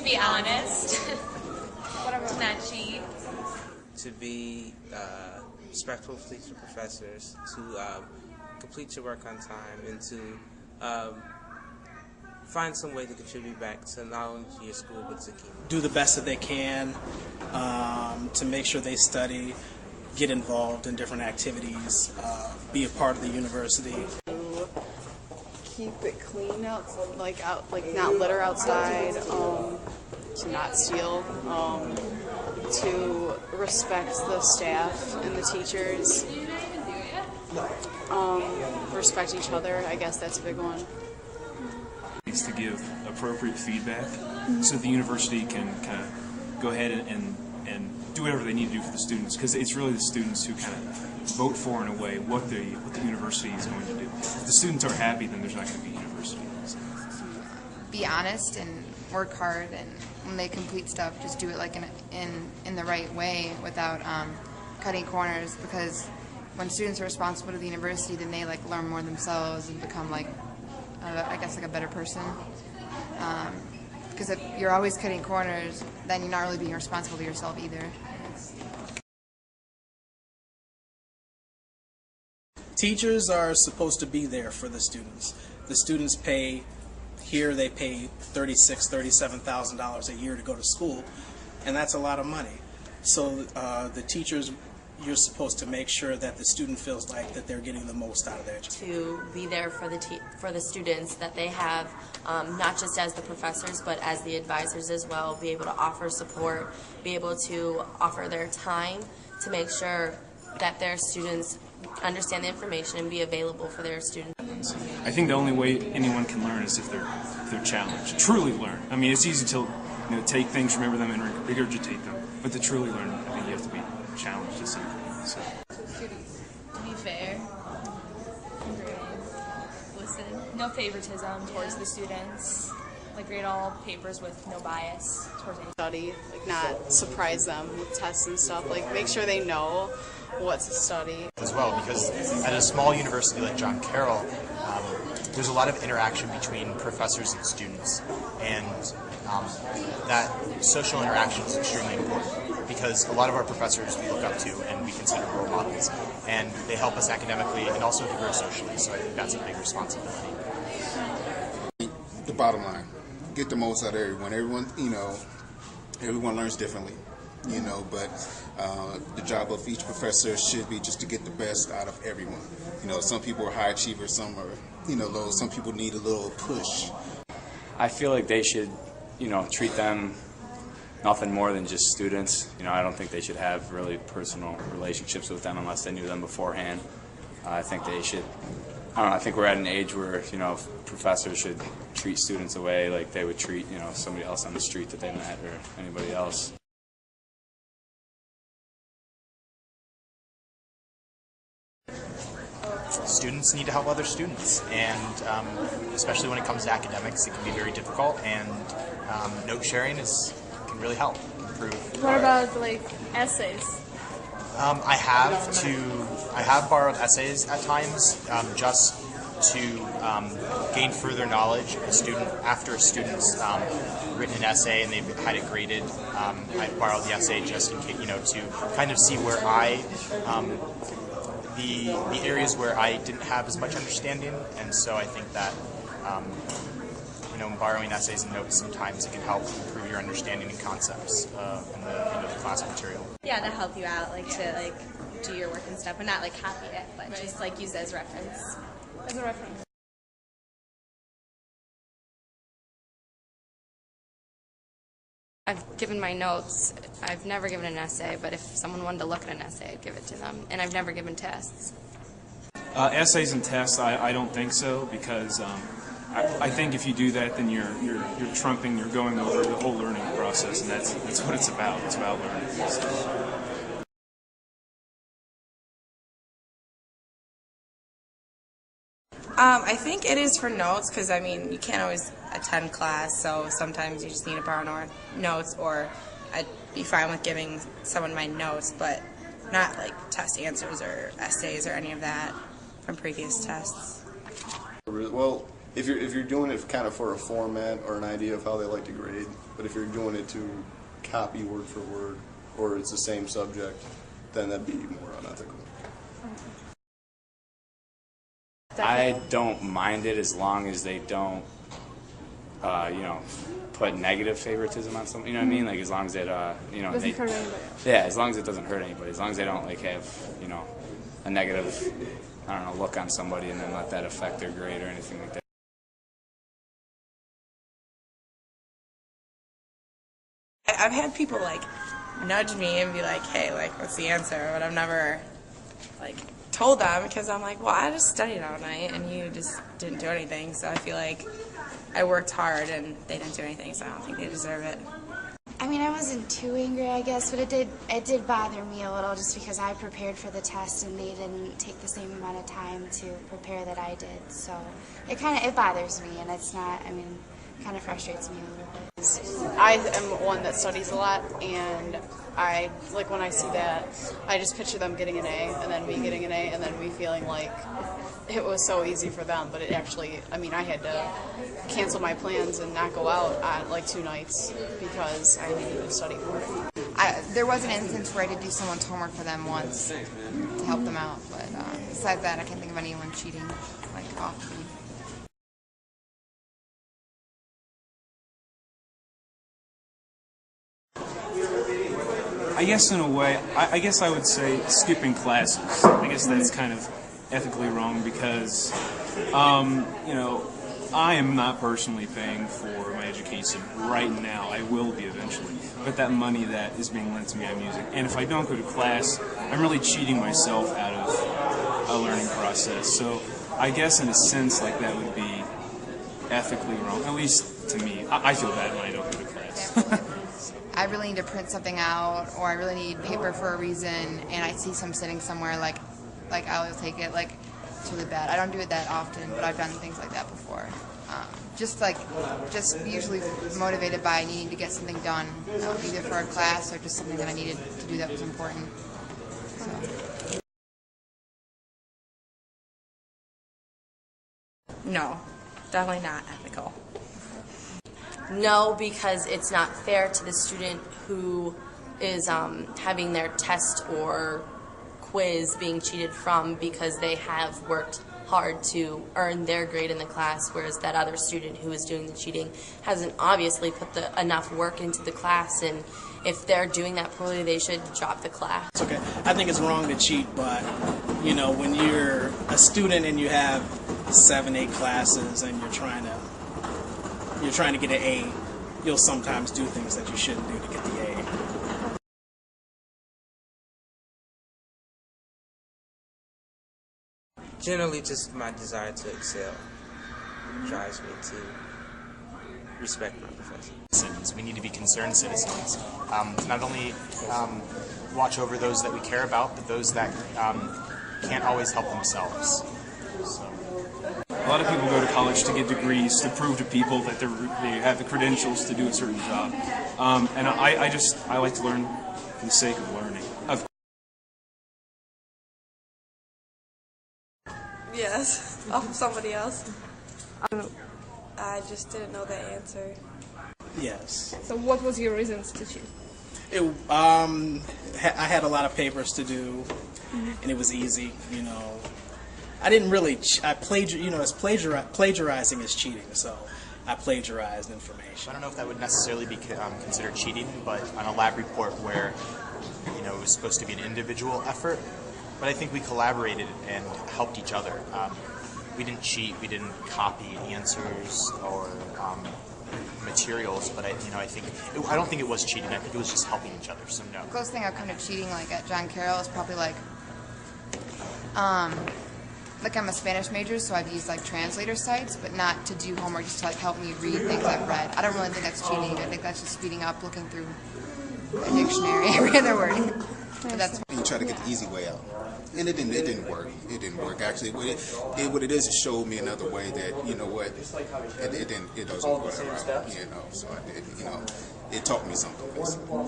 be honest, to not cheat, to be respectful to teachers and professors, to complete your work on time, and to find some way to contribute back to not only to your school but to the community. Do the best that they can to make sure they study, get involved in different activities, be a part of the university. Keep it clean out, like not litter outside, to not steal, to respect the staff and the teachers, respect each other. I guess that's a big one. Is to give appropriate feedback so the university can kind of go ahead and do whatever they need to do for the students, because it's really the students who kind of vote for, in a way, what the university is going to do. If the students are happy, then there's not going to be a university. So. Be honest and work hard, and when they complete stuff, just do it like in the right way without cutting corners, because when students are responsible to the university, then they like learn more themselves and become like I guess like a better person. Because if you're always cutting corners, then you're not really being responsible to yourself either. Teachers are supposed to be there for the students. The students pay, here they pay $36,000, $37,000 a year to go to school, and that's a lot of money. So the teachers, you're supposed to make sure that the student feels like that they're getting the most out of their education. To be there for the students that they have, not just as the professors but as the advisors as well, be able to offer support, be able to offer their time to make sure that their students understand the information and be available for their students. I think the only way anyone can learn is if they're challenged. Truly learn. I mean, it's easy to take things, remember them, and regurgitate them, but to truly learn, I think you have to be challenged to some point. So. to be fair, listen, no favoritism towards the students, like grade all papers with no bias towards any. Study, like not surprise them with tests and stuff, like make sure they know what to study. As well, because at a small university like John Carroll, there's a lot of interaction between professors and students, and that social interaction is extremely important, because a lot of our professors we look up to and we consider role models, and they help us academically and also to grow socially, so I think that's a big responsibility. The bottom line, get the most out of everyone. Everyone learns differently, but the job of each professor should be just to get the best out of everyone. Some people are high achievers, some are, low, some people need a little push. I feel like they should, treat them nothing more than just students. I don't think they should have really personal relationships with them unless they knew them beforehand. I think they should, I think we're at an age where, professors should treat students the way like they would treat, somebody else on the street that they met or anybody else. Students need to help other students, and especially when it comes to academics, it can be very difficult, and note sharing can really help improve. What about like essays? I have borrowed essays at times, just to gain further knowledge. After a student's written an essay and they've had it graded, I borrowed the essay just in case, to kind of see where the areas where I didn't have as much understanding, and so I think that borrowing essays and notes sometimes it can help improve your understanding and concepts in the class material. Yeah, to help you out, to do your work and stuff, but not copy it, but just use it as reference. As a reference. I've given my notes. I've never given an essay, but if someone wanted to look at an essay, I'd give it to them. And I've never given tests. Essays and tests, I don't think so, because I think if you do that, then you're going over the whole learning process, and that's what it's about. It's about learning. So. I think it is for notes, because you can't always attend class, so sometimes you just need to borrow notes, or I'd be fine with giving someone my notes, but not test answers or essays or any of that from previous tests. Well, if you're doing it kind of for a format or an idea of how they like to grade, but if you're doing it to copy word for word, or it's the same subject, then that'd be more unethical. I don't mind it as long as they don't, put negative favoritism on something. You know what I mean? Like as long as it, Doesn't hurt anybody else. Yeah, as long as it doesn't hurt anybody. As long as they don't have, a negative, look on somebody and then let that affect their grade or anything like that. I've had people nudge me and be like, hey, what's the answer? But I've never told them, because I'm like, well, I just studied all night and you just didn't do anything. So I feel like I worked hard and they didn't do anything, so I don't think they deserve it. I mean, I wasn't too angry, I guess, but it did bother me a little, just because I prepared for the test and they didn't take the same amount of time to prepare that I did. So it bothers me, and it's not, kind of frustrates me a little bit. I am one that studies a lot, and when I see that, I just picture them getting an A, and then me getting an A, and then me feeling like it was so easy for them, but it actually, I had to cancel my plans and not go out on 2 nights because I needed to study more. There was an instance where I did do someone's homework for them once to help them out, but besides that, I can't think of anyone cheating often. I guess in a way, I guess I would say skipping classes. I guess that's kind of ethically wrong because, I am not personally paying for my education right now. I will be eventually. But that money that is being lent to me, I'm using. And if I don't go to class, I'm really cheating myself out of a learning process. So I guess in a sense, that would be ethically wrong, at least to me. I feel bad when I don't go to class. I really need to print something out, or I really need paper for a reason, and I see some sitting somewhere, I'll take it, it's really bad. I don't do it that often, but I've done things like that before. Just usually motivated by needing to get something done, either for a class or just something that I needed to do that was important. So. No, definitely not ethical. No, because it's not fair to the student who is having their test or quiz being cheated from because they have worked hard to earn their grade in the class, whereas that other student who is doing the cheating hasn't obviously put enough work into the class, and if they're doing that poorly, they should drop the class. It's okay. I think it's wrong to cheat, but when you're a student and you have 7, 8 classes and you're trying to get an A, you'll sometimes do things that you shouldn't do to get the A. Generally, just my desire to excel drives me to respect my professor. Citizens. We need to be concerned citizens. Not only watch over those that we care about, but those that can't always help themselves. So. A lot of people go to college to get degrees to prove to people that they have the credentials to do a certain job. And I like to learn for the sake of learning. Yes, off of somebody else. I just didn't know the answer. Yes. So what was your reasons to cheat? I had a lot of papers to do, and it was easy, I didn't really, plagiarizing is cheating, so I plagiarized information. I don't know if that would necessarily be considered cheating, but on a lab report where, it was supposed to be an individual effort, but I think we collaborated and helped each other. We didn't cheat, we didn't copy answers or materials, but I don't think it was cheating. I think it was just helping each other. So no. The closest thing I've come to cheating, at John Carroll, is probably I'm a Spanish major, so I've used translator sites, but not to do homework, just to help me read things I've read. I don't really think that's cheating. I think that's just speeding up, looking through a dictionary, every other word. But that's you try to get the easy way out, and it didn't work. It didn't work. Actually, what it is, it showed me another way that it doesn't go that route. So I did. It taught me something. Basically.